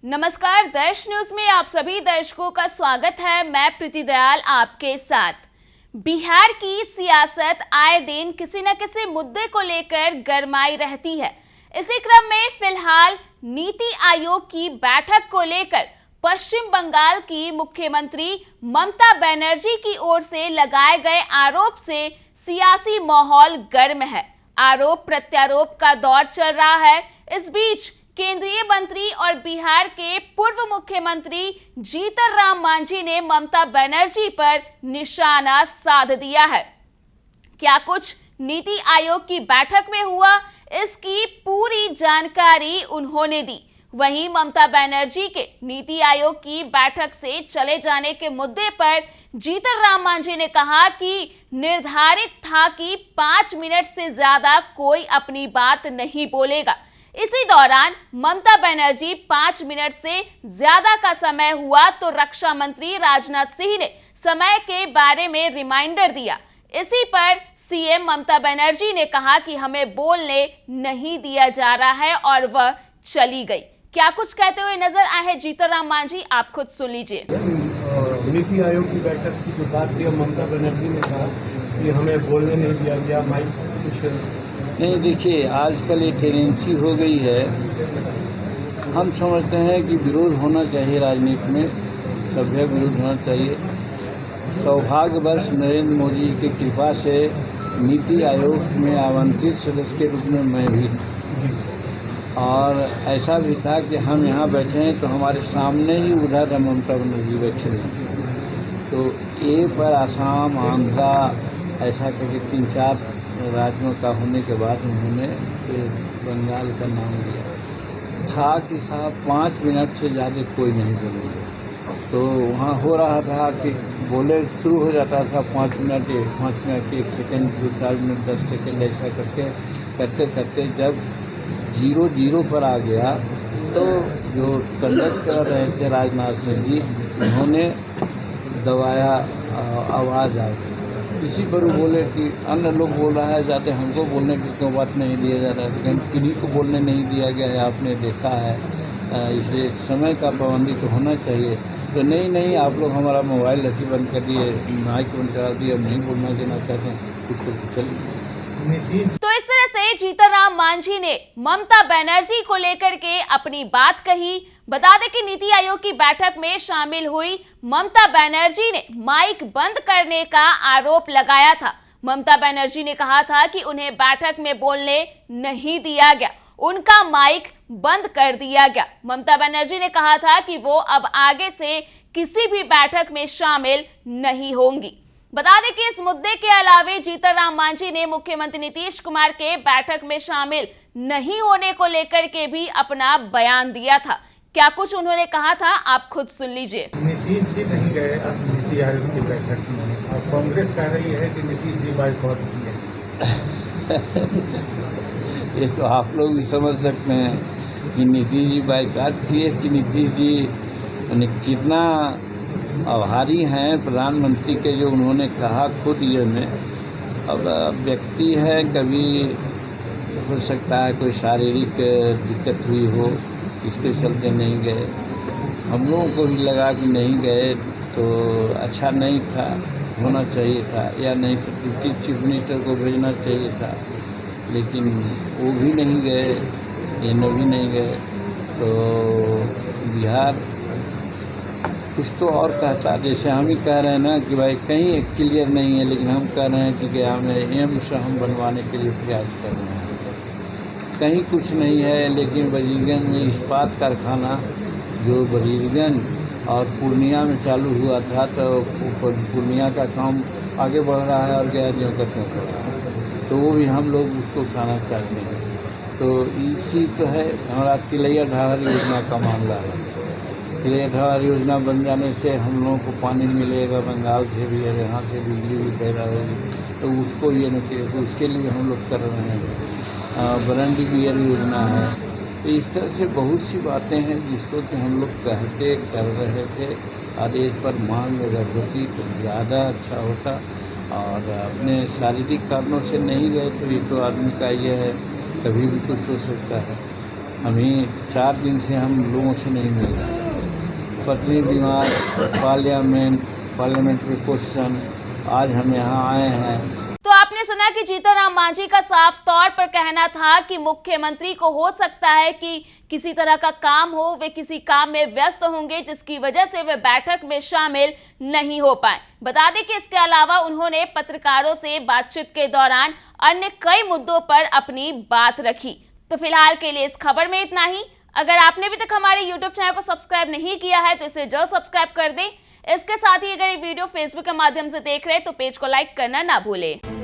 नमस्कार, दर्श न्यूज में आप सभी दर्शकों का स्वागत है। मैं प्रीति दयाल आपके साथ। बिहार की सियासत आए दिन किसी न किसी मुद्दे को लेकर गरमाई रहती है। इसी क्रम में फिलहाल नीति आयोग की बैठक को लेकर पश्चिम बंगाल की मुख्यमंत्री ममता बनर्जी की ओर से लगाए गए आरोप से सियासी माहौल गर्म है। आरोप प्रत्यारोप का दौर चल रहा है। इस बीच केंद्रीय मंत्री और बिहार के पूर्व मुख्यमंत्री जीतन राम मांझी ने ममता बनर्जी पर निशाना साध दिया है। क्या कुछ नीति आयोग की बैठक में हुआ, इसकी पूरी जानकारी उन्होंने दी। वहीं ममता बनर्जी के नीति आयोग की बैठक से चले जाने के मुद्दे पर जीतन राम मांझी ने कहा कि निर्धारित था कि 5 मिनट से ज्यादा कोई अपनी बात नहीं बोलेगा। इसी दौरान ममता बनर्जी 5 मिनट से ज्यादा का समय हुआ तो रक्षा मंत्री राजनाथ सिंह ने समय के बारे में रिमाइंडर दिया। इसी पर सीएम ममता बनर्जी ने कहा कि हमें बोलने नहीं दिया जा रहा है और वह चली गई। क्या कुछ कहते हुए नजर आए हैं जीतन राम मांझी, आप खुद सुन लीजिए। नीति आयोग की बैठक की जो बात थी, ममता बनर्जी ने कहा कि हमें बोलने नहीं दिया गया, माइक कुछ नहीं। देखिए, आजकल ये टेंडेंसी हो गई है। हम समझते हैं कि विरोध होना चाहिए, राजनीति में सभ्य विरोध होना चाहिए। सौभाग्यवश नरेंद्र मोदी की कृपा से नीति आयोग में आवंटित सदस्य के रूप में मैं भी, और ऐसा भी था कि हम यहाँ बैठे हैं तो हमारे सामने ही उधर ममता बनर्जी बैठे हैं। तो ए पर आसाम, आंध्रा ऐसा करके 3-4 राज्यों का होने के बाद उन्होंने बंगाल का नाम लिया था कि साहब 5 मिनट से ज़्यादा कोई नहीं बोलेगा। तो वहाँ हो रहा था कि बोले शुरू हो जाता था 5 मिनट 1 सेकेंड, 2-4 मिनट 10 सेकेंड, ऐसा करके करते करते जब 0-0 पर आ गया तो जो कंडक्ट कर रहे थे राजनाथ सिंह जी, उन्होंने दबाया, आवाज़ आई। इसी पर वो बोले कि अन्य लोग बोल रहा है जाते हमको बोलने की क्यों बात नहीं दिया जा रहा है, लेकिन किन्हीं को बोलने नहीं दिया गया है, आपने देखा है। इसलिए समय का पाबंदी तो होना चाहिए। तो नहीं आप लोग हमारा मोबाइल रखी बंद कर दिए, माइक बंद करा दिए, नहीं बोलना देना चाहते हैं, कुछ तो चलिए। तो इस तरह से जीतन राम मांझी ने ममता बनर्जी को लेकर के अपनी बात कही। बता दें कि नीति आयोग की बैठक में शामिल हुई ममता बनर्जी ने माइक बंद करने का आरोप लगाया था। ममता बनर्जी ने कहा था कि उन्हें बैठक में बोलने नहीं दिया गया, उनका माइक बंद कर दिया गया। ममता बनर्जी ने कहा था कि वो अब आगे से किसी भी बैठक में शामिल नहीं होंगी। बता दें कि इस मुद्दे के अलावे जीतन राम मांझी ने मुख्यमंत्री नीतीश कुमार के बैठक में शामिल नहीं होने को लेकर के भी अपना बयान दिया था। क्या कुछ उन्होंने कहा था, आप खुद सुन लीजिए। नीतीश जी नहीं गए नीति आयोग की बैठक में, और कांग्रेस कह रही है कि नीतीश जी बाइकआउट किए। ये तो आप लोग भी समझ सकते हैं कि नीतीश जी बाइकआउट किए कि नीतीश जी कितना आभारी हैं प्रधानमंत्री के, जो उन्होंने कहा खुद ये में। अब व्यक्ति है, कभी हो सकता है कोई शारीरिक दिक्कत हुई हो, इसके चलते नहीं गए। हम लोगों को भी लगा कि नहीं गए तो अच्छा नहीं था, होना चाहिए था, या नहीं तो डिप्टी चीफ मिनिस्टर को भेजना चाहिए था, लेकिन वो भी नहीं गए, ये भी नहीं गए। तो बिहार कुछ तो और कहता, जैसे हम ही कह रहे हैं ना कि भाई कहीं क्लियर नहीं है, लेकिन हम कह रहे हैं कि गया में एम्स हम बनवाने के लिए प्रयास कर रहे हैं। कहीं कुछ नहीं है, लेकिन बजीरगंज में इस्पात कारखाना जो बजीरगंज और पूर्णिया में चालू हुआ था, तो पूर्णिया का काम आगे बढ़ रहा है और गया जो करते हैं, तो वो भी हम लोग उसको उठाना चाहते हैं। तो इसी तो है हमारा तिलैया ढाहर योजना का मामला है। तिलैया ढाहर योजना बन जाने से हम लोगों को पानी मिलेगा, बंगाल से भी है, यहाँ से बिजली भी पैदा होगी, तो उसको ये नहीं, तो उसके लिए हम लोग कर रहे हैं। बरंडी बियर योजना है। तो इस तरह से बहुत सी बातें हैं जिसको कि हम लोग कहते कर रहे थे, और इस पर मांग अगर होती तो ज़्यादा अच्छा होता। और अपने शारीरिक कारणों से नहीं गए तो ये तो आदमी का ये है, कभी भी कुछ हो सकता है। हमें 4 दिन से हम लोगों से नहीं मिल रहा। पत्नी बीमार, पार्लियामेंट्री क्वेश्चन, आज हम यहाँ आए हैं। तो आपने सुना कि जीतनराम मांझी का साफ तौर पर कहना था कि मुख्यमंत्री को हो सकता है कि किसी तरह का काम हो, वे किसी काम में व्यस्त होंगे जिसकी वजह से वे बैठक में शामिल नहीं हो पाए। बता दें कि इसके अलावा उन्होंने पत्रकारों से बातचीत के दौरान अन्य कई मुद्दों पर अपनी बात रखी। तो फिलहाल के लिए इस खबर में इतना ही। अगर आपने अभी तक हमारे YouTube चैनल को सब्सक्राइब नहीं किया है तो इसे जल्द सब्सक्राइब कर दें। इसके साथ ही अगर ये वीडियो फेसबुक के माध्यम से देख रहे हैं तो पेज को लाइक करना ना भूलें।